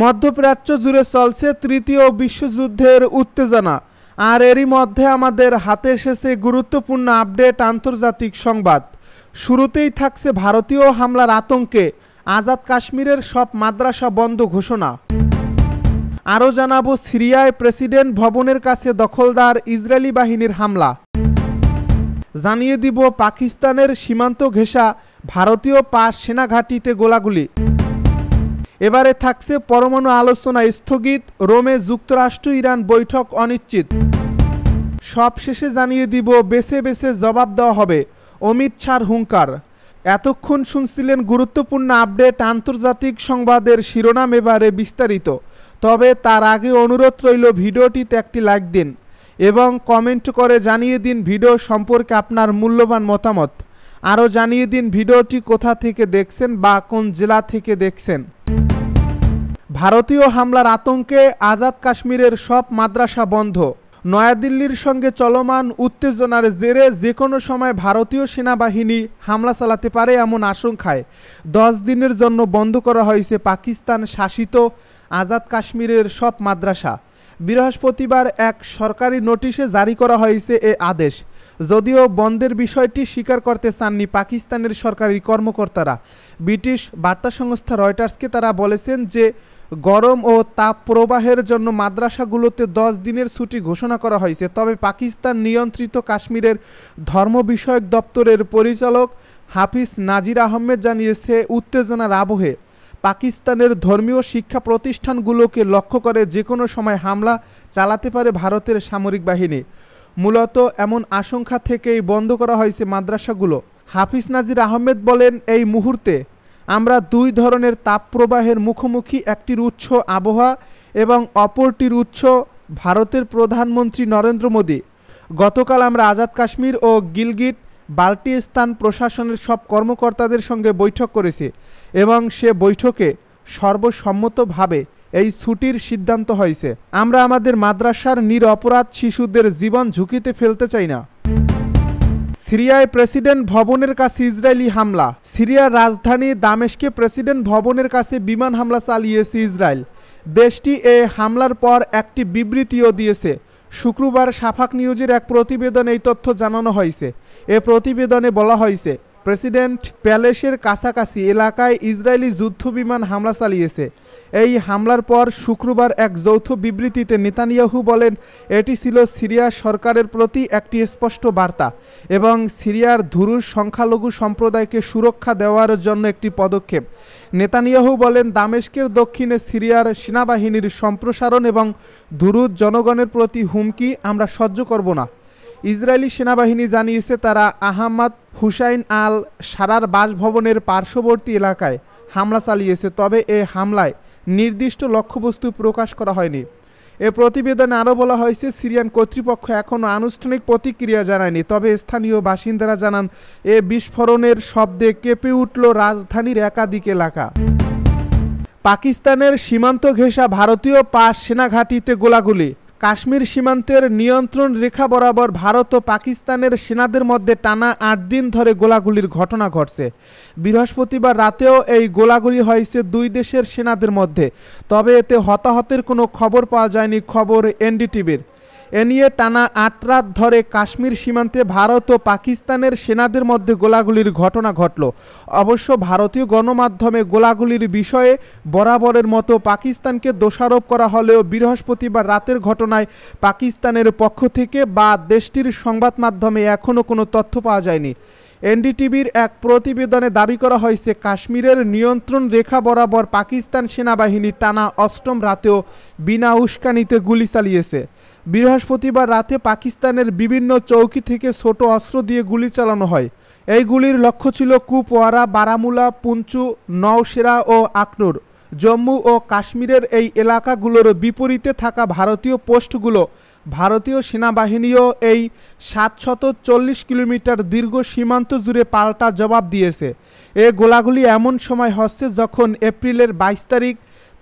মধ্যপ্রাচ্য জুড়ে চলছে তৃতীয় বিশ্বযুদ্ধের উত্তেজনা, আর এরই মধ্যে আমাদের হাতে এসেছে গুরুত্বপূর্ণ আপডেট আন্তর্জাতিক সংবাদ। শুরুতেই থাকছে ভারতীয় হামলার আতঙ্কে আজাদ কাশ্মীরের সব মাদ্রাসা বন্ধ ঘোষণা। আরও জানাবো সিরিয়ায় প্রেসিডেন্ট ভবনের কাছে দখলদার ইসরায়েলি বাহিনীর হামলা। জানিয়ে দিব পাকিস্তানের সীমান্ত ঘেঁষা ভারতীয় পাক সেনা ঘাঁটিতে গোলাগুলি। এবারে থাকছে পরমাণু আলোচনা স্থগিত, রোমে যুক্তরাষ্ট্র ইরান বৈঠক অনিশ্চিত। সবশেষে জানিয়ে দিব বেছে বেছে জবাব দেওয়া হবে, অমিত শাহর হুঙ্কার। এতক্ষণ শুনছিলেন গুরুত্বপূর্ণ আপডেট আন্তর্জাতিক সংবাদের শিরোনাম, এবারে বিস্তারিত। তবে তার আগে অনুরোধ রইল ভিডিওটিতে একটি লাইক দিন এবং কমেন্ট করে জানিয়ে দিন ভিডিও সম্পর্কে আপনার মূল্যবান মতামত। আরও জানিয়ে দিন ভিডিওটি কোথা থেকে দেখছেন বা কোন জেলা থেকে দেখছেন। ভারতীয় হামলার আতঙ্কে আজাদ কাশ্মীরের সব মাদ্রাসা বন্ধ। নয়াদিল্লির সঙ্গে চলমান উত্তেজনার জেরে যে কোনো সময় ভারতীয় সেনাবাহিনী হামলা চালাতে পারে এমন আশঙ্কায় 10 দিনের জন্য বন্ধ করা হয়েছে পাকিস্তান শাসিত আজাদ কাশ্মীরের সব মাদ্রাসা। বৃহস্পতিবার এক সরকারি নোটিশে জারি করা হয়েছে এ আদেশ। যদিও বন্ধের বিষয়টি স্বীকার করতে চাননি পাকিস্তানের সরকারি কর্মকর্তারা। ব্রিটিশ বার্তা সংস্থা রয়টার্সকে তারা বলেছেন যে গরম ও তাপ প্রবাহের জন্য মাদ্রাসাগুলোতে 10 দিনের ছুটি ঘোষণা করা হয়েছে। তবে পাকিস্তান নিয়ন্ত্রিত কাশ্মীরের ধর্ম বিষয়ক দপ্তরের পরিচালক হাফিজ নাজির আহমেদ জানিয়েছে, উত্তেজনার আবহে পাকিস্তানের ধর্মীয় শিক্ষা প্রতিষ্ঠানগুলোকে লক্ষ্য করে যে কোনো সময় হামলা চালাতে পারে ভারতের সামরিক বাহিনী। মূলত এমন আশঙ্কা থেকেই বন্ধ করা হয়েছে মাদ্রাসাগুলো। হাফিজ নাজির আহমেদ বলেন, এই মুহূর্তে আমরা 2 ধরনের তাপপ্রবাহের মুখোমুখি, একটির উৎস আবহাওয়া এবং অপরটির উৎস ভারতের প্রধানমন্ত্রী নরেন্দ্র মোদী। গতকাল আমরা আজাদ কাশ্মীর ও গিলগিট বাল্টিস্তান প্রশাসনের সব কর্মকর্তাদের সঙ্গে বৈঠক করেছি এবং সে বৈঠকে সর্বসম্মতভাবে এই ছুটির সিদ্ধান্ত হয়েছে। আমরা আমাদের মাদ্রাসার নিরপরাধ শিশুদের জীবন ঝুঁকিতে ফেলতে চাই না। সিরিয়ায় প্রেসিডেন্ট ভবনের কাছে ইসরায়েলি হামলা। সিরিয়ার রাজধানী দামেস্কে প্রেসিডেন্ট ভবনের কাছে বিমান হামলা চালিয়েছে ইসরায়েল। দেশটি এই হামলার পর একটি বিবৃতিও দিয়েছে। শুক্রবার সাফাক নিউজের এক প্রতিবেদনে এই তথ্য জানানো হয়েছে। এ প্রতিবেদনে বলা হয়েছে, প্রেসিডেন্ট প্যালেসের কাছাকাছি এলাকায় ইসরায়েলি যুদ্ধবিমান হামলা চালিয়েছে। এই হামলার পর শুক্রবার এক যৌথ বিবৃতিতে নেতানিয়াহু বলেন, এটি ছিল সিরিয়া সরকারের প্রতি একটি স্পষ্ট বার্তা এবং সিরিয়ার ধুরুজ সংখ্যালঘু সম্প্রদায়কে সুরক্ষা দেওয়ার জন্য একটি পদক্ষেপ। নেতানিয়াহু বলেন, দামেস্কের দক্ষিণে সিরিয়ার সেনাবাহিনীর সম্প্রসারণ এবং ধুরুজ জনগণের প্রতি হুমকি আমরা সহ্য করব না। ইসরায়েলি সেনাবাহিনী জানিয়েছে তারা আহমাদ হুসাইন আল সারার বাসভবনের পার্শ্ববর্তী এলাকায় হামলা চালিয়েছে। তবে এ হামলায় নির্দিষ্ট লক্ষ্যবস্তু প্রকাশ করা হয়নি। এ প্রতিবেদনে আরও বলা হয়েছে, সিরিয়ান কর্তৃপক্ষ এখনও আনুষ্ঠানিক প্রতিক্রিয়া জানায়নি। তবে স্থানীয় বাসিন্দারা জানান, এ বিস্ফোরণের শব্দে কেঁপে উঠল রাজধানীর একাধিক এলাকা। পাকিস্তানের সীমান্ত ঘেঁষা ভারতীয় পাক সেনা ঘাঁটিতে গোলাগুলি। কাশ্মীর সীমান্তের নিয়ন্ত্রণ রেখা বরাবর ভারত ও পাকিস্তানের সেনাদের মধ্যে টানা 8 দিন ধরে গোলাগুলির ঘটনা ঘটছে। বৃহস্পতিবার রাতেও এই গোলাগুলি হয়েছে 2 দেশের সেনাদের মধ্যে। তবে এতে হতাহতের কোনো খবর পাওয়া যায়নি, খবর এনডিটিভির। এ নিয়ে টানা 8 রাত ধরে কাশ্মীর সীমান্তে ভারত ও পাকিস্তানের সেনাদের মধ্যে গোলাগুলির ঘটনা ঘটল। অবশ্য ভারতীয় গণমাধ্যমে গোলাগুলির বিষয়ে বরাবরের মতো পাকিস্তানকে দোষারোপ করা হলেও বৃহস্পতিবার রাতের ঘটনায় পাকিস্তানের পক্ষ থেকে বা দেশটির সংবাদ মাধ্যমে এখনও কোনো তথ্য পাওয়া যায়নি। এনডিটিভির এক প্রতিবেদনে দাবি করা হয়েছে, কাশ্মীরের নিয়ন্ত্রণ রেখা বরাবর পাকিস্তান সেনাবাহিনী টানা 8ম রাতেও বিনা উস্কানিতে গুলি চালিয়েছে। বৃহস্পতিবার রাতে পাকিস্তানের বিভিন্ন চৌকি থেকে ছোট অস্ত্র দিয়ে গুলি চালানো হয়। এই গুলির লক্ষ্য ছিল কুপওয়ারা, বারামুলা, পুঞ্চু, নওশেরা ও আখনুর। জম্মু ও কাশ্মীরের এই এলাকাগুলোর বিপরীতে থাকা ভারতীয় পোস্টগুলো ভারতীয় সেনাবাহিনীও এই 740 কিলোমিটার দীর্ঘ সীমান্ত জুড়ে পাল্টা জবাব দিয়েছে। এ গোলাগুলি এমন সময় হচ্ছে যখন এপ্রিলের 22 তারিখ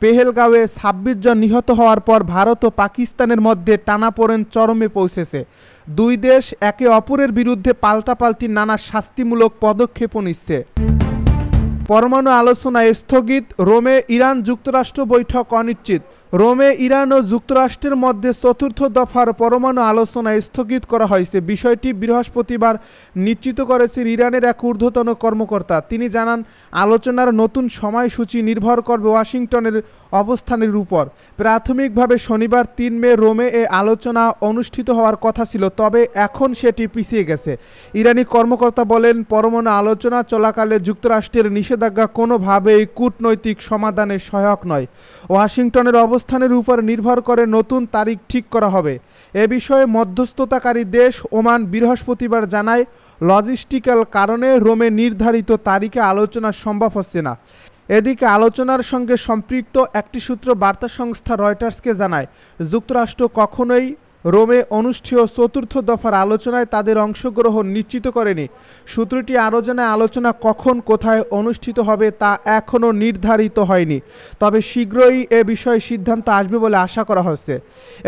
পেহেলগাঁওয়ে 26 জন নিহত হওয়ার পর ভারত ও পাকিস্তানের মধ্যে টানাপোড়েন চরমে পৌঁছেছে। 2 দেশ একে অপরের বিরুদ্ধে পাল্টাপাল্টি নানা শাস্তিমূলক পদক্ষেপও নিচ্ছে। পরমাণু আলোচনা স্থগিত, রোমে ইরান যুক্তরাষ্ট্র বৈঠক অনিশ্চিত। রোমে ইরান ও যুক্তরাষ্ট্রের মধ্যে চতুর্থ দফার পরমাণু আলোচনা স্থগিত করা হয়েছে। বিষয়টি বৃহস্পতিবার নিশ্চিত করেছেন ইরানের এক ঊর্ধ্বতন কর্মকর্তা। তিনি জানান, আলোচনার নতুন সময়সূচি নির্ভর করবে ওয়াশিংটনের অবস্থানের উপর। প্রাথমিকভাবে শনিবার ৩ মে রোমে এ আলোচনা অনুষ্ঠিত হওয়ার কথা ছিল, তবে এখন সেটি পিছিয়ে গেছে। ইরানি কর্মকর্তা বলেন, পরমাণু আলোচনা চলাকালে যুক্তরাষ্ট্রের নিষেধাজ্ঞা কোনোভাবেই কূটনৈতিক সমাধানে সহায়ক নয়। ওয়াশিংটনের অবস্থানের উপর নির্ভর করে নতুন তারিখ ঠিক করা হবে। এ বিষয়ে মধ্যস্থতাকারী দেশ ওমান বৃহস্পতিবার জানায়, লজিস্টিক্যাল কারণে রোমে নির্ধারিত তারিখে আলোচনা সম্ভব হচ্ছে না। এদিকে আলোচনার সঙ্গে সম্পৃক্ত একটি সূত্র বার্তা সংস্থা রয়টার্সকে জানায়, যুক্তরাষ্ট্র কখনোই রোমে অনুষ্ঠেয় চতুর্থ দফার আলোচনায় তাদের অংশগ্রহণ নিশ্চিত করেনি। সূত্রটি আরও জানায়, আলোচনা কখন কোথায় অনুষ্ঠিত হবে তা এখনও নির্ধারিত হয়নি, তবে শীঘ্রই এ বিষয়ে সিদ্ধান্ত আসবে বলে আশা করা হচ্ছে।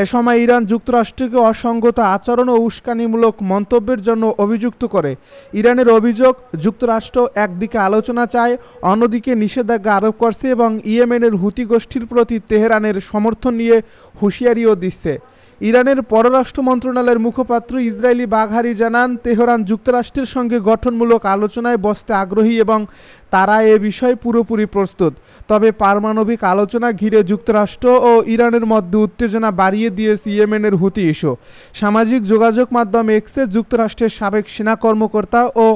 এ সময় ইরান যুক্তরাষ্ট্রকে অসঙ্গত আচরণ ও উস্কানিমূলক মন্তব্যের জন্য অভিযুক্ত করে। ইরানের অভিযোগ, যুক্তরাষ্ট্র একদিকে আলোচনা চায়, অন্যদিকে নিষেধাজ্ঞা আরোপ করছে এবং ইয়েমেনের হুতি গোষ্ঠীর প্রতি তেহরানের সমর্থন নিয়ে হুঁশিয়ারিও দিচ্ছে। ইরানের পররাষ্ট্র মন্ত্রণালয়ের মুখপাত্র ইসরায়েলি বাঘারি জানান, তেহরান যুক্তরাষ্ট্রের সঙ্গে গঠনমূলক আলোচনায় বসতে আগ্রহী এবং তারা এ বিষয়ে পুরোপুরি প্রস্তুত। তবে পারমাণবিক আলোচনা ঘিরে যুক্তরাষ্ট্র ও ইরানের মধ্যে উত্তেজনা বাড়িয়ে দিয়েছে ইয়েমেনের হুতি ইস্যু। সামাজিক যোগাযোগ মাধ্যম এক্সে যুক্তরাষ্ট্রের সাবেক সেনা কর্মকর্তা ও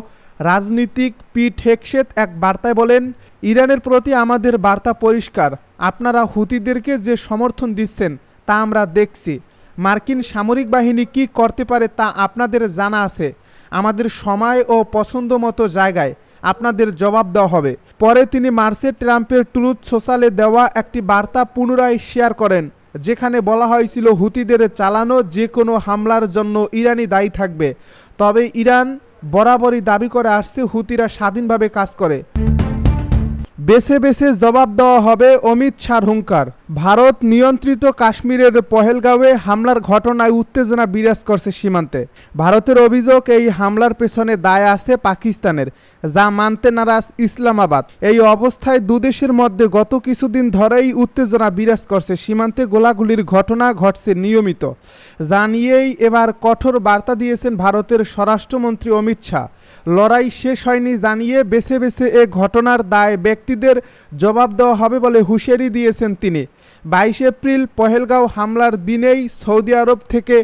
রাজনীতিক পিট হেগসেত এক বার্তায় বলেন, ইরানের প্রতি আমাদের বার্তা পরিষ্কার, আপনারা হুতিদেরকে যে সমর্থন দিচ্ছেন তা আমরা দেখছি। মার্কিন সামরিক বাহিনী কী করতে পারে তা আপনাদের জানা আছে। আমাদের সময় ও পছন্দ মতো জায়গায় আপনাদের জবাব দেওয়া হবে। পরে তিনি মার্চে ট্রাম্পের ট্রুথ সোশ্যালে দেওয়া একটি বার্তা পুনরায় শেয়ার করেন, যেখানে বলা হয়েছিল হুতিদের চালানো যে কোনো হামলার জন্য ইরানই দায়ী থাকবে। তবে ইরান বরাবরই দাবি করে আসছে হুতিরা স্বাধীনভাবে কাজ করে। বেছে বেছে জবাব দেওয়া হবে, অমিত শাহর হুঙ্কার। ভারত নিয়ন্ত্রিত কাশ্মীরের পহেলগাঁওয়ে হামলার ঘটনায় উত্তেজনা বিরাজ করছে সীমান্তে। ভারতের অভিযোগ, এই হামলার পেছনে দায় আছে পাকিস্তানের, যা মানতে নারাজ ইসলামাবাদ। এই অবস্থায় দুদেশের মধ্যে গত কিছুদিন ধরেই উত্তেজনা বিরাজ করছে। সীমান্তে গোলাগুলির ঘটনা ঘটছে নিয়মিত, যা নিয়েই এবার কঠোর বার্তা দিয়েছেন ভারতের স্বরাষ্ট্রমন্ত্রী অমিত শাহ। লড়াই শেষ হয়নি জানিয়ে বেছে বেছে এ ঘটনার দায় ব্যক্তিদের জবাব দেওয়া হবে বলে হুঁশিয়ারি দিয়েছেন তিনি। 22 এপ্রিল পহেলগাঁও হামলার দিনেই সৌদি আরব থেকে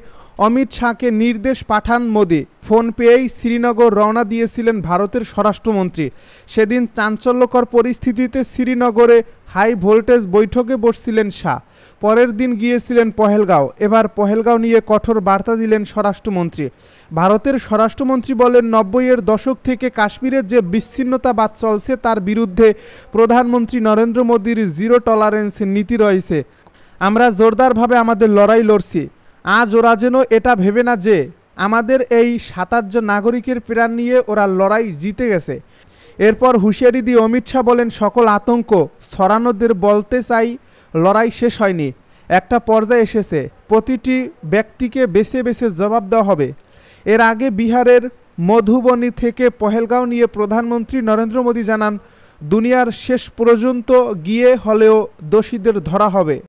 অমিত শাহকে নির্দেশ পাঠান মোদি। ফোন পেয়েই শ্রীনগর রওনা দিয়েছিলেন ভারতের স্বরাষ্ট্রমন্ত্রী। সেদিন চাঞ্চল্যকর পরিস্থিতিতে শ্রীনগরে হাই ভোল্টেজ বৈঠকে বসছিলেন শাহ। পরের দিন গিয়েছিলেন পহেলগাঁও। এবার পহেলগাঁও নিয়ে কঠোর বার্তা দিলেন স্বরাষ্ট্রমন্ত্রী। ভারতের স্বরাষ্ট্রমন্ত্রী বলেন, 90-এর দশক থেকে কাশ্মীরের যে বিচ্ছিন্নতাবাদ চলছে তার বিরুদ্ধে প্রধানমন্ত্রী নরেন্দ্র মোদীর জিরো টলারেন্স নীতি রয়েছে। আমরা জোরদারভাবে আমাদের লড়াই লড়ছি। আজ ওরা যেন এটা ভেবে না যে আমাদের এই 27 জন নাগরিকের প্রাণ নিয়ে ওরা লড়াই জিতে গেছে। এরপর হুঁশিয়ারি দিয়ে অমিত শাহ বলেন, সকল আতঙ্ক ছড়ানোদের বলতে চাই, লড়াই শেষ হয়নি, একটা পর্যায়ে এসেছে, প্রতিটি ব্যক্তিকে বেছে বেছে জবাব দেওয়া হবে। এর আগে বিহারের মধুবনী থেকে পহেলগাঁও নিয়ে প্রধানমন্ত্রী নরেন্দ্র মোদী জানান, দুনিয়ার শেষ পর্যন্ত গিয়ে হলেও দোষীদের ধরা হবে।